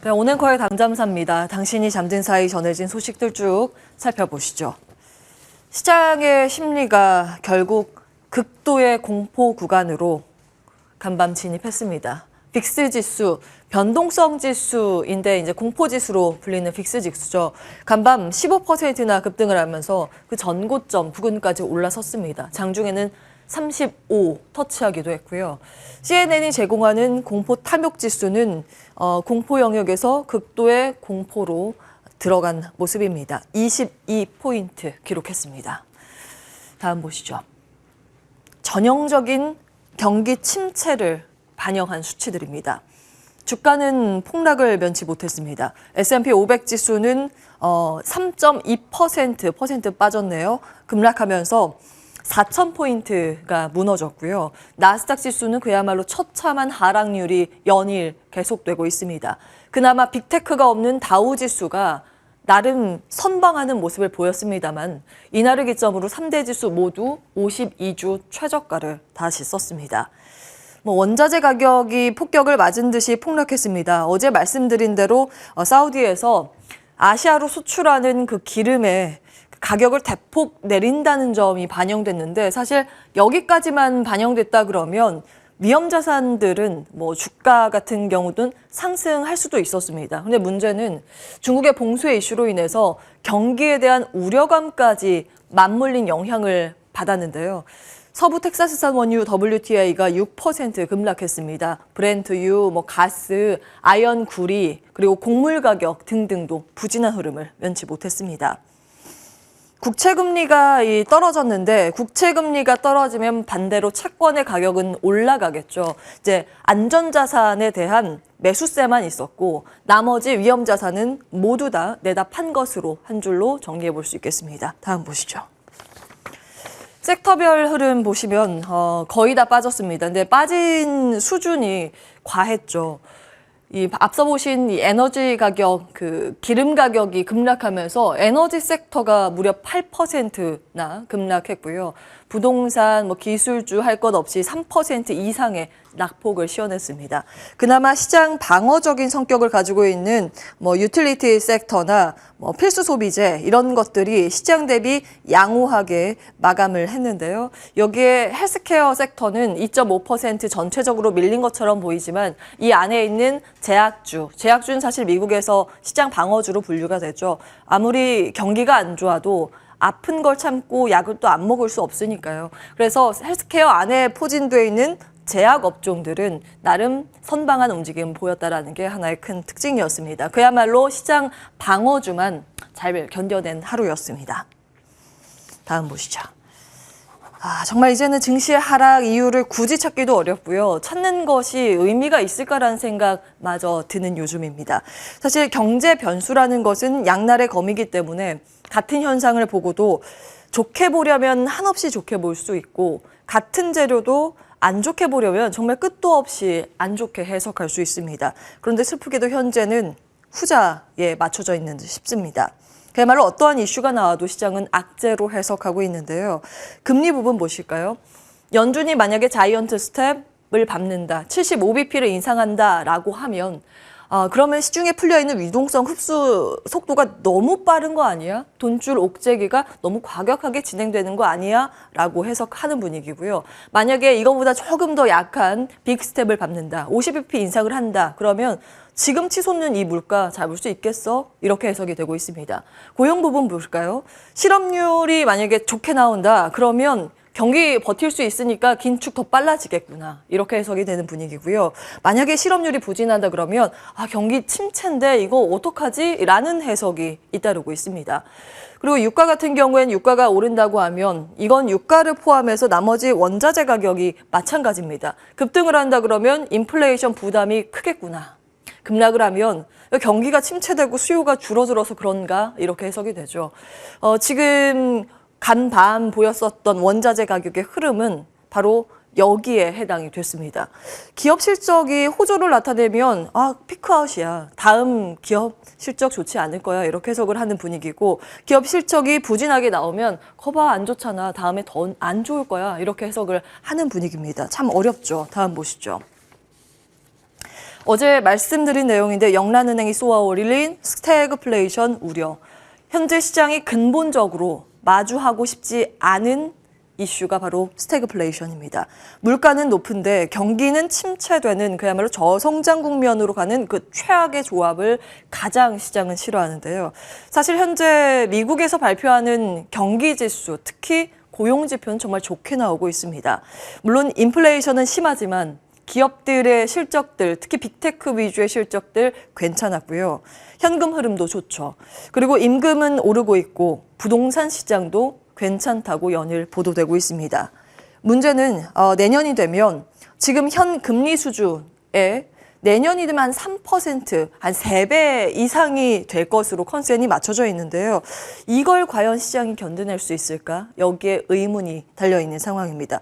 네, 오늘코의 당잠사입니다. 당신이 잠든 사이 전해진 소식들 쭉 살펴보시죠. 시장의 심리가 결국 극도의 공포 구간으로 간밤 진입했습니다. 빅스 지수, 변동성 지수인데 이제 공포 지수로 불리는 빅스 지수죠. 간밤 15%나 급등을 하면서 그 전고점 부근까지 올라섰습니다. 장중에는 35 터치하기도 했고요. CNN이 제공하는 공포 탐욕 지수는 공포 영역에서 극도의 공포로 들어간 모습입니다. 22포인트 기록했습니다. 다음 보시죠. 전형적인 경기 침체를 반영한 수치들입니다. 주가는 폭락을 면치 못했습니다. S&P 500 지수는 3.2% 빠졌네요. 급락하면서 4,000포인트가 무너졌고요. 나스닥 지수는 그야말로 처참한 하락률이 연일 계속되고 있습니다. 그나마 빅테크가 없는 다우 지수가 나름 선방하는 모습을 보였습니다만 이날을 기점으로 3대 지수 모두 52주 최저가를 다시 썼습니다. 원자재 가격이 폭격을 맞은 듯이 폭락했습니다. 어제 말씀드린 대로 사우디에서 아시아로 수출하는 그 기름의 가격을 대폭 내린다는 점이 반영됐는데 사실 여기까지만 반영됐다 그러면 위험자산들은 주가 같은 경우는 상승할 수도 있었습니다. 근데 문제는 중국의 봉쇄 이슈로 인해서 경기에 대한 우려감까지 맞물린 영향을 받았는데요. 서부 텍사스산 원유 WTI가 6% 급락했습니다. 브렌트유, 가스, 아연 구리, 그리고 곡물 가격 등등도 부진한 흐름을 면치 못했습니다. 국채금리가 떨어졌는데 국채금리가 떨어지면 반대로 채권의 가격은 올라가겠죠. 이제 안전자산에 대한 매수세만 있었고 나머지 위험자산은 모두 다 내다 판 것으로 한 줄로 정리해 볼 수 있겠습니다. 다음 보시죠. 섹터별 흐름 보시면 거의 다 빠졌습니다. 근데 빠진 수준이 과했죠. 앞서 보신 이 에너지 가격, 기름 가격이 급락하면서 에너지 섹터가 무려 8%나 급락했고요. 부동산, 기술주 할 것 없이 3% 이상의 낙폭을 시현했습니다. 그나마 시장 방어적인 성격을 가지고 있는 유틸리티 섹터나 필수 소비재 이런 것들이 시장 대비 양호하게 마감을 했는데요. 여기에 헬스케어 섹터는 2.5% 전체적으로 밀린 것처럼 보이지만 이 안에 있는 제약주는 사실 미국에서 시장 방어주로 분류가 되죠. 아무리 경기가 안 좋아도 아픈 걸 참고 약을 또 안 먹을 수 없으니까요. 그래서 헬스케어 안에 포진되어 있는 제약 업종들은 나름 선방한 움직임을 보였다라는 게 하나의 큰 특징이었습니다. 그야말로 시장 방어주만 잘 견뎌낸 하루였습니다. 다음 보시죠. 정말 이제는 증시의 하락 이유를 굳이 찾기도 어렵고요. 찾는 것이 의미가 있을까라는 생각마저 드는 요즘입니다. 사실 경제 변수라는 것은 양날의 검이기 때문에 같은 현상을 보고도 좋게 보려면 한없이 좋게 볼 수 있고 같은 재료도 안 좋게 보려면 정말 끝도 없이 안 좋게 해석할 수 있습니다. 그런데 슬프게도 현재는 후자에 맞춰져 있는 듯 싶습니다. 그야말로 어떠한 이슈가 나와도 시장은 악재로 해석하고 있는데요. 금리 부분 보실까요? 연준이 만약에 자이언트 스텝을 밟는다, 75bp를 인상한다라고 하면 그러면 시중에 풀려있는 유동성 흡수 속도가 너무 빠른 거 아니야? 돈줄 옥죄기가 너무 과격하게 진행되는 거 아니야? 라고 해석하는 분위기고요. 만약에 이거보다 조금 더 약한 빅스텝을 밟는다, 50bp 인상을 한다, 그러면 지금 치솟는 이 물가 잡을 수 있겠어? 이렇게 해석이 되고 있습니다. 고용 부분 볼까요? 실업률이 만약에 좋게 나온다, 그러면 경기 버틸 수 있으니까 긴축 더 빨라지겠구나. 이렇게 해석이 되는 분위기고요. 만약에 실업률이 부진하다 그러면 경기 침체인데 이거 어떡하지? 라는 해석이 잇따르고 있습니다. 그리고 유가 같은 경우에는 유가가 오른다고 하면 이건 유가를 포함해서 나머지 원자재 가격이 마찬가지입니다. 급등을 한다 그러면 인플레이션 부담이 크겠구나. 급락을 하면 경기가 침체되고 수요가 줄어들어서 그런가? 이렇게 해석이 되죠. 지금 간밤 보였었던 원자재 가격의 흐름은 바로 여기에 해당이 됐습니다. 기업 실적이 호조를 나타내면 피크아웃이야. 다음 기업 실적 좋지 않을 거야. 이렇게 해석을 하는 분위기고 기업 실적이 부진하게 나오면 거봐 안 좋잖아. 다음에 더 안 좋을 거야. 이렇게 해석을 하는 분위기입니다. 참 어렵죠. 다음 보시죠. 어제 말씀드린 내용인데 영란은행이 쏘아올린 스태그플레이션 우려. 현재 시장이 근본적으로 마주하고 싶지 않은 이슈가 바로 스태그플레이션입니다. 물가는 높은데 경기는 침체되는 그야말로 저성장 국면으로 가는 그 최악의 조합을 가장 시장은 싫어하는데요. 사실 현재 미국에서 발표하는 경기 지수, 특히 고용 지표는 정말 좋게 나오고 있습니다. 물론 인플레이션은 심하지만 기업들의 실적들, 특히 빅테크 위주의 실적들 괜찮았고요. 현금 흐름도 좋죠. 그리고 임금은 오르고 있고 부동산 시장도 괜찮다고 연일 보도되고 있습니다. 문제는 내년이 되면 지금 현 금리 수준에 내년이 되면 한 3%, 한 3배 이상이 될 것으로 컨센이 맞춰져 있는데요. 이걸 과연 시장이 견뎌낼 수 있을까? 여기에 의문이 달려있는 상황입니다.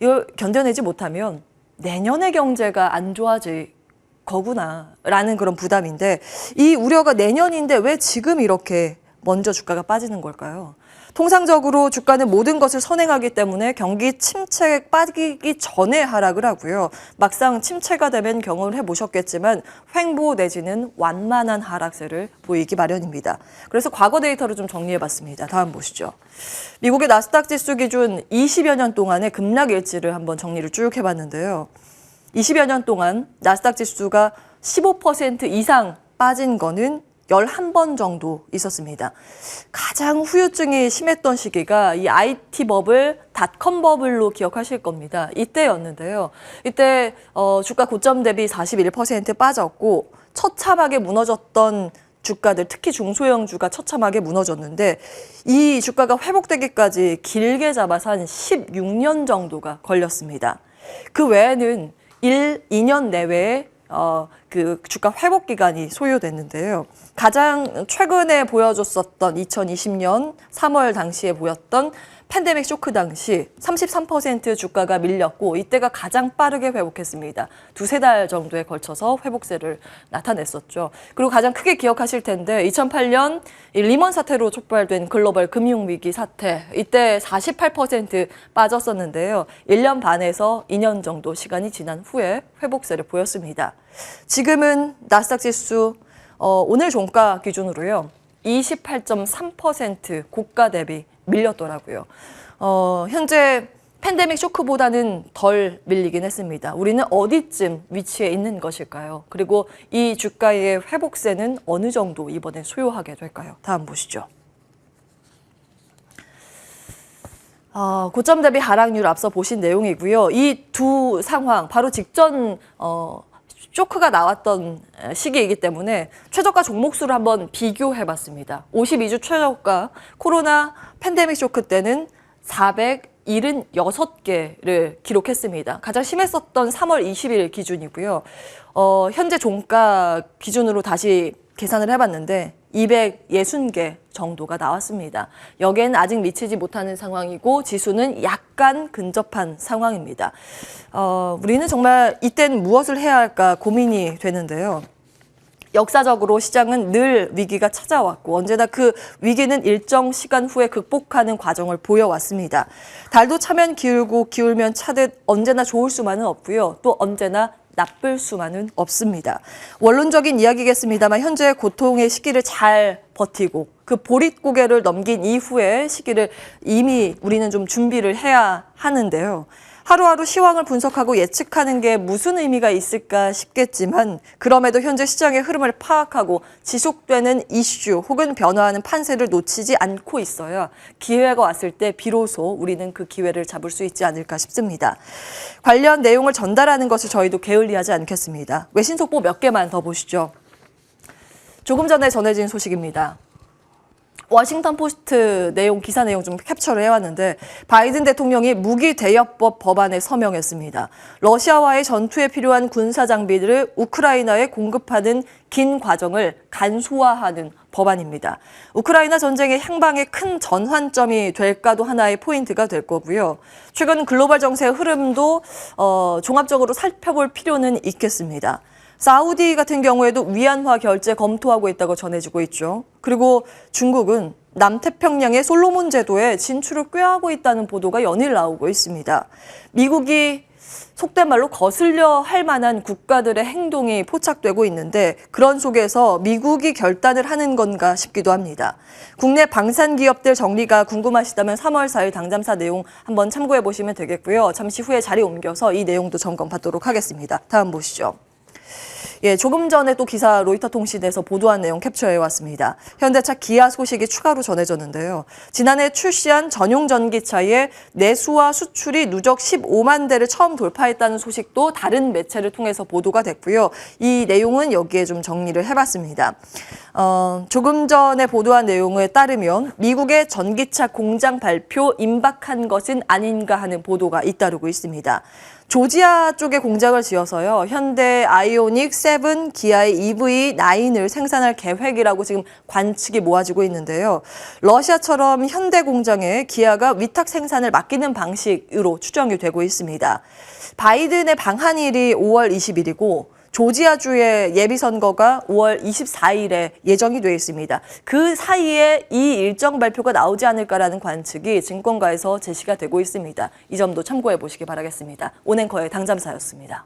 이걸 견뎌내지 못하면 내년의 경제가 안 좋아질 거구나라는 그런 부담인데 이 우려가 내년인데 왜 지금 이렇게 먼저 주가가 빠지는 걸까요? 통상적으로 주가는 모든 것을 선행하기 때문에 경기 침체에 빠지기 전에 하락을 하고요. 막상 침체가 되면 경험을 해보셨겠지만 횡보 내지는 완만한 하락세를 보이기 마련입니다. 그래서 과거 데이터를 좀 정리해봤습니다. 다음 보시죠. 미국의 나스닥 지수 기준 20여 년 동안의 급락 일지를 한번 정리를 쭉 해봤는데요. 20여 년 동안 나스닥 지수가 15% 이상 빠진 거는 11번 정도 있었습니다. 가장 후유증이 심했던 시기가 이 IT 버블, 닷컴 버블로 기억하실 겁니다. 이때였는데요. 이때 주가 고점 대비 41% 빠졌고 처참하게 무너졌던 주가들, 특히 중소형주가 처참하게 무너졌는데 이 주가가 회복되기까지 길게 잡아서 한 16년 정도가 걸렸습니다. 그 외에는 2년 내외에 그 주가 회복 기간이 소요됐는데요. 가장 최근에 보여줬었던 2020년 3월 당시에 보였던 팬데믹 쇼크 당시 33% 주가가 밀렸고 이때가 가장 빠르게 회복했습니다. 두세 달 정도에 걸쳐서 회복세를 나타냈었죠. 그리고 가장 크게 기억하실 텐데 2008년 리먼 사태로 촉발된 글로벌 금융위기 사태 이때 48% 빠졌었는데요. 1년 반에서 2년 정도 시간이 지난 후에 회복세를 보였습니다. 지금은 나스닥 지수 오늘 종가 기준으로요. 28.3% 고가 대비 밀렸더라고요. 현재 팬데믹 쇼크보다는 덜 밀리긴 했습니다. 우리는 어디쯤 위치해 있는 것일까요? 그리고 이 주가의 회복세는 어느 정도 이번에 소요하게 될까요? 다음 보시죠. 고점 대비 하락률 앞서 보신 내용이고요. 이 두 상황 바로 직전 쇼크가 나왔던 시기이기 때문에 최저가 종목수를 한번 비교해봤습니다. 52주 최저가 코로나 팬데믹 쇼크 때는 476개를 기록했습니다. 가장 심했었던 3월 20일 기준이고요. 현재 종가 기준으로 다시 계산을 해봤는데 260개 정도가 나왔습니다. 여기에는 아직 미치지 못하는 상황이고 지수는 약간 근접한 상황입니다. 우리는 정말 이땐 무엇을 해야 할까 고민이 되는데요. 역사적으로 시장은 늘 위기가 찾아왔고 언제나 그 위기는 일정 시간 후에 극복하는 과정을 보여왔습니다. 달도 차면 기울고 기울면 차듯 언제나 좋을 수만은 없고요. 또 언제나 나쁠 수만은 없습니다. 원론적인 이야기겠습니다만 현재 고통의 시기를 잘 버티고 그 보릿고개를 넘긴 이후의 시기를 이미 우리는 좀 준비를 해야 하는데요. 하루하루 시황을 분석하고 예측하는 게 무슨 의미가 있을까 싶겠지만 그럼에도 현재 시장의 흐름을 파악하고 지속되는 이슈 혹은 변화하는 판세를 놓치지 않고 있어야 기회가 왔을 때 비로소 우리는 그 기회를 잡을 수 있지 않을까 싶습니다. 관련 내용을 전달하는 것을 저희도 게을리하지 않겠습니다. 외신 속보 몇 개만 더 보시죠. 조금 전에 전해진 소식입니다. 워싱턴 포스트 기사 내용 좀 캡처를 해왔는데 바이든 대통령이 무기 대여법 법안에 서명했습니다. 러시아와의 전투에 필요한 군사 장비들을 우크라이나에 공급하는 긴 과정을 간소화하는 법안입니다. 우크라이나 전쟁의 향방에 큰 전환점이 될까도 하나의 포인트가 될 거고요. 최근 글로벌 정세의 흐름도 종합적으로 살펴볼 필요는 있겠습니다. 사우디 같은 경우에도 위안화 결제 검토하고 있다고 전해지고 있죠. 그리고 중국은 남태평양의 솔로몬 제도에 진출을 꾀하고 있다는 보도가 연일 나오고 있습니다. 미국이 속된 말로 거슬려 할 만한 국가들의 행동이 포착되고 있는데 그런 속에서 미국이 결단을 하는 건가 싶기도 합니다. 국내 방산 기업들 정리가 궁금하시다면 3월 4일 당잠사 내용 한번 참고해 보시면 되겠고요. 잠시 후에 자리 옮겨서 이 내용도 점검 받도록 하겠습니다. 다음 보시죠. 예, 조금 전에 또 기사 로이터 통신에서 보도한 내용 캡처해 왔습니다. 현대차 기아 소식이 추가로 전해졌는데요. 지난해 출시한 전용 전기차의 내수와 수출이 누적 15만 대를 처음 돌파했다는 소식도 다른 매체를 통해서 보도가 됐고요. 이 내용은 여기에 좀 정리를 해봤습니다. 조금 전에 보도한 내용에 따르면 미국의 전기차 공장 발표 임박한 것은 아닌가 하는 보도가 잇따르고 있습니다. 조지아 쪽에 공장을 지어서요. 현대 아이오닉 7, 기아의 EV9을 생산할 계획이라고 지금 관측이 모아지고 있는데요. 러시아처럼 현대 공장에 기아가 위탁 생산을 맡기는 방식으로 추정이 되고 있습니다. 바이든의 방한일이 5월 20일이고 조지아주의 예비선거가 5월 24일에 예정이 되어 있습니다. 그 사이에 이 일정 발표가 나오지 않을까라는 관측이 증권가에서 제시가 되고 있습니다. 이 점도 참고해 보시기 바라겠습니다. 온앵커의 당잠사였습니다.